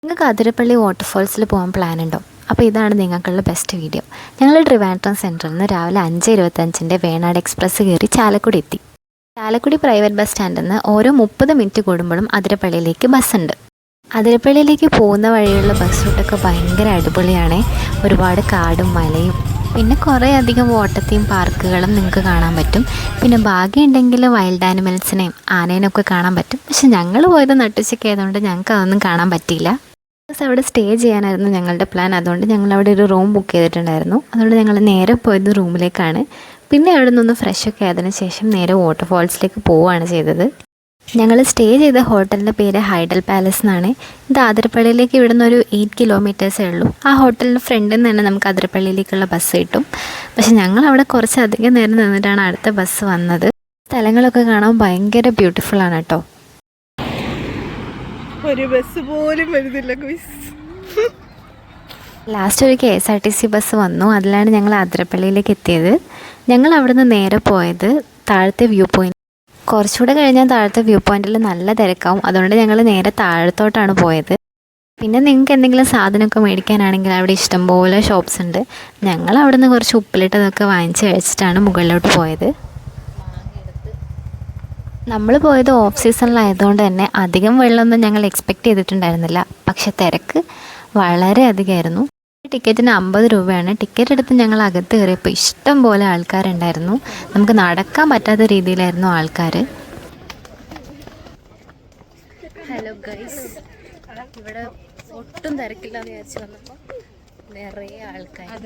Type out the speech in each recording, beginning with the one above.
നിങ്ങൾക്ക് അതിരപ്പള്ളി വാട്ടർഫോൾസിൽ പോകാൻ പ്ലാൻ ഉണ്ടോ? അപ്പോൾ ഇതാണ് നിങ്ങൾക്കുള്ള ബെസ്റ്റ് വീഡിയോ. ഞങ്ങൾ ട്രിവാൻഡ്രം സെൻറ്ററിൽ നിന്ന് രാവിലെ 5:25 വേണാട് എക്സ്പ്രസ് കയറി ചാലക്കുടി എത്തി. ചാലക്കുടി പ്രൈവറ്റ് ബസ് സ്റ്റാൻഡിൽ നിന്ന് ഓരോ 30 മിനിറ്റ് കൂടുമ്പോഴും അതിരപ്പള്ളിയിലേക്ക് ബസ്സുണ്ട്. അതിരപ്പള്ളിയിലേക്ക് പോകുന്ന വഴിയുള്ള ബസ് റൂട്ടൊക്കെ ഭയങ്കര അടിപൊളിയാണ്. ഒരുപാട് കാടും മലയും പിന്നെ കുറേ അധികം ഓട്ടത്തെയും പാർക്കുകളും നിങ്ങൾക്ക് കാണാൻ പറ്റും. പിന്നെ ഭാഗ്യമുണ്ടെങ്കിൽ വൈൽഡ് ആനിമൽസിനെയും ആനേനെയൊക്കെ കാണാൻ പറ്റും. പക്ഷെ ഞങ്ങൾ പോയത് നട്ടുച്ചയ്ക്ക് ആയതുകൊണ്ട് ഞങ്ങൾക്ക് അതൊന്നും കാണാൻ പറ്റിയില്ല. അവിടെ സ്റ്റേ ചെയ്യാനായിരുന്നു ഞങ്ങളുടെ പ്ലാൻ. അതുകൊണ്ട് ഞങ്ങൾ അവിടെ ഒരു റൂം ബുക്ക് ചെയ്തിട്ടുണ്ടായിരുന്നു. അതുകൊണ്ട് ഞങ്ങൾ നേരെ പോയത് റൂമിലേക്കാണ്. പിന്നെ അവിടെ നിന്ന് ഫ്രഷൊക്കെ ആയതിനു ശേഷം നേരെ വാട്ടർഫോൾസിലേക്ക് പോവുകയാണ് ചെയ്തത്. ഞങ്ങൾ സ്റ്റേ ചെയ്ത ഹോട്ടലിൻ്റെ പേര് ഹൈഡൽ പാലസ് എന്നാണ്. ഇത് അതിരപ്പള്ളിയിലേക്ക് ഇവിടെ നിന്ന് ഒരു 8 കിലോമീറ്റേഴ്സേ ഉള്ളൂ. ആ ഹോട്ടലിൻ്റെ ഫ്രണ്ടിൽ നിന്ന് തന്നെ നമുക്ക് അതിരപ്പള്ളിയിലേക്കുള്ള ബസ് കിട്ടും. പക്ഷെ ഞങ്ങൾ അവിടെ കുറച്ചധികം നേരം നിന്നിട്ടാണ് അടുത്ത ബസ് വന്നത്. സ്ഥലങ്ങളൊക്കെ കാണാൻ ഭയങ്കര ബ്യൂട്ടിഫുൾ ആണ് കേട്ടോ. ഒരു ബസ് പോലും വരുന്നില്ല. ലാസ്റ്റ് ഒരു KSRTC ബസ് വന്നു. അതിലാണ് ഞങ്ങൾ അതിരപ്പള്ളിയിലേക്ക് എത്തിയത്. ഞങ്ങൾ അവിടെ നിന്ന് നേരെ പോയത് താഴത്തെ വ്യൂ പോയിൻറ്റ്. കുറച്ചുകൂടെ കഴിഞ്ഞാൽ താഴത്തെ വ്യൂ പോയിൻറ്റിൽ നല്ല തിരക്കാവും. അതുകൊണ്ട് ഞങ്ങൾ നേരെ താഴത്തോട്ടാണ് പോയത്. പിന്നെ നിങ്ങൾക്ക് എന്തെങ്കിലും സാധനമൊക്കെ മേടിക്കാനാണെങ്കിൽ അവിടെ ഇഷ്ടംപോലെ ഷോപ്സ് ഉണ്ട്. ഞങ്ങൾ അവിടെ നിന്ന് കുറച്ച് ഉപ്പിലിട്ടതൊക്കെ വാങ്ങിച്ച് കഴിച്ചിട്ടാണ് മുകളിലോട്ട് പോയത്. നമ്മൾ പോയത് ഓഫ് സീസണിലായതുകൊണ്ട് തന്നെ അധികം വെള്ളമൊന്നും ഞങ്ങൾ എക്സ്പെക്റ്റ് ചെയ്തിട്ടുണ്ടായിരുന്നില്ല. പക്ഷെ തിരക്ക് വളരെ അധികമായിരുന്നു. ടിക്കറ്റിന് 50 രൂപയാണ്. ടിക്കറ്റ് എടുത്ത് ഞങ്ങൾ അകത്ത് കയറിയപ്പോൾ ഇഷ്ടം പോലെ ആൾക്കാരുണ്ടായിരുന്നു. നമുക്ക് നടക്കാൻ പറ്റാത്ത രീതിയിലായിരുന്നു ആൾക്കാർ. ഹലോ ഗൈസ്, ഇവിടെ ഒട്ടും തിരക്കില്ലാന്ന് വിചാരിച്ച് വന്നപ്പോൾ നിറയെ ആൾക്കാർ.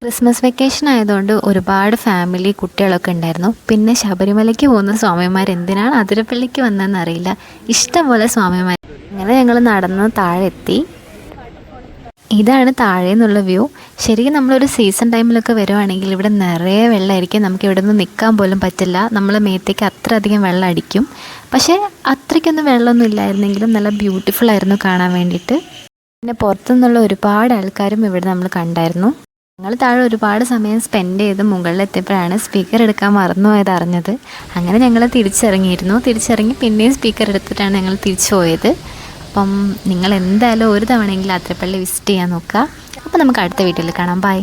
ക്രിസ്മസ് വെക്കേഷൻ ആയതുകൊണ്ട് ഒരുപാട് ഫാമിലി കുട്ടികളൊക്കെ ഉണ്ടായിരുന്നു. പിന്നെ ശബരിമലയ്ക്ക് പോകുന്ന സ്വാമിമാർ എന്തിനാണ് അതിരപ്പള്ളിക്ക് വന്നതെന്ന് അറിയില്ല. ഇഷ്ടംപോലെ സ്വാമിമാർ. അങ്ങനെ ഞങ്ങൾ നടന്ന് താഴെ എത്തി. ഇതാണ് താഴെ നിന്നുള്ള വ്യൂ. ശരിക്കും നമ്മളൊരു സീസൺ ടൈമിലൊക്കെ വരുവാണെങ്കിൽ ഇവിടെ നിറയെ വെള്ളമായിരിക്കും. നമുക്ക് ഇവിടെ നിന്ന് നിൽക്കാൻ പോലും പറ്റില്ല. നമ്മൾ മേത്തേക്ക് അത്ര അധികം വെള്ളം അടിക്കും. പക്ഷേ അത്രയ്ക്കൊന്നും വെള്ളമൊന്നും ഇല്ലായിരുന്നെങ്കിലും നല്ല ബ്യൂട്ടിഫുൾ ആയിരുന്നു കാണാൻ വേണ്ടിയിട്ട്. പിന്നെ പുറത്തുനിന്നുള്ള ഒരുപാട് ആൾക്കാരും ഇവിടെ നമ്മൾ കണ്ടായിരുന്നു. ഞങ്ങൾ താഴെ ഒരുപാട് സമയം സ്പെൻഡ് ചെയ്ത് മുകളിലെത്തിയപ്പോഴാണ് സ്പീക്കർ എടുക്കാൻ മറന്നുപോയത് അറിഞ്ഞത്. അങ്ങനെ ഞങ്ങൾ തിരിച്ചിറങ്ങി പിന്നെയും സ്പീക്കർ എടുത്തിട്ടാണ് ഞങ്ങൾ തിരിച്ചു പോയത്. അപ്പം നിങ്ങൾ എന്തായാലും ഒരു തവണയെങ്കിലും അതിരപ്പള്ളി വിസിറ്റ് ചെയ്യാൻ നോക്കുക. അപ്പോൾ നമുക്ക് അടുത്ത വീഡിയോയിൽ കാണാം. ബൈ.